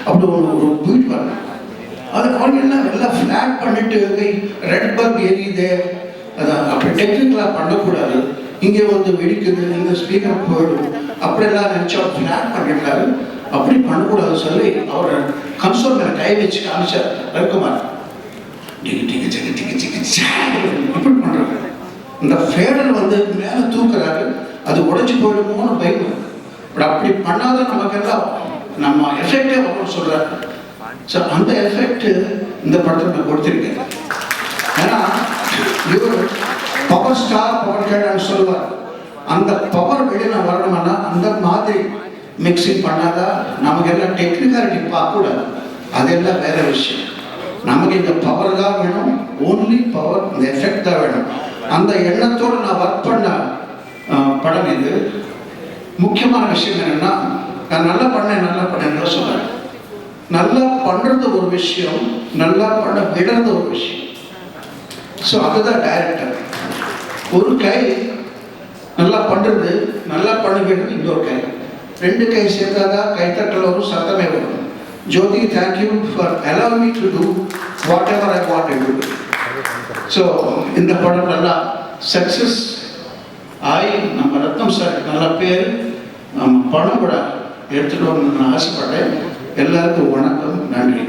அப்படி ஒரு வீடு வரணும். அது அவங்க எல்லாம் ஃப்ளாட் பண்ணிட்டு ரெட் பல்ப் எரியுது, அதான் அப்படி டெக்னிக்கலாக பண்ணக்கூடாது. இங்கே வந்து வெடிக்குது, இங்கே ஸ்பீக்கர் போயிடும், அப்படியெல்லாம் நினச்சா ஃப்ளாட் பண்ணிட்டாரு. அப்படி பண்ணக்கூடாது சொல்லி அவர் கன்சோல் மேலே கை வச்சு காமிச்சார் ரவிக்குமார். இப்படி பண்றாரு. இந்த ஃபேடர் வந்து மேலே தூக்குறாரு, அது உடைச்சு போயிடுமோன்னு பயம். பட் அப்படி பண்ணாத நமக்கு எல்லாம் நம்ம எஃபெக்டே வரும்னு சொல்றாரு. ஸோ அந்த எஃபெக்ட் இந்த படத்தில் நான் கொடுத்துருக்கேன். ஏன்னா இவர் பவர் ஸ்டார் பவர் கேடான்னு சொல்லுவார். அந்த பவர் வெளியே வரணும்னா அந்த மாதிரி மிக்சிங் பண்ணாதான் நமக்கு எல்லாம் டெக்னிக்காலிட்டி பார்க்கக்கூடாது, அதெல்லாம் வேற விஷயம். நமக்கு இந்த பவர் தான் வேணும், ஓன்லி பவர், இந்த எஃபெக்ட் தான் வேணும். அந்த எண்ணத்தோடு நான் ஒர்க் பண்ண படம் இது. முக்கியமான விஷயம் என்னன்னா, நான் நல்லா பண்ணேன்னு சொல்றேன். நல்லா பண்ணுறது ஒரு விஷயம், நல்லா பண்ண விடுறது ஒரு விஷயம். ஸோ அதுதான் டைரக்டர். ஒரு கை நல்லா பண்ணுறது, நல்லா பண்ணுகிறது இன்னொரு கை, ரெண்டு கை சேர்த்தாதான் கைத்தட்டல் வரும், சத்தமே வரும். Jyothi, thank you for allow me to do whatever I want to do. So இந்த படம் நல்லா சக்ஸஸ் ஆகி நம்ம ரத்னம் சார் நல்ல பேர், நம்ம படம் கூட எடுத்துகிட்டு வரணும்னு நான் ஆசைப்பட்டேன். எல்லாருக்கும் வணக்கம், நன்றி.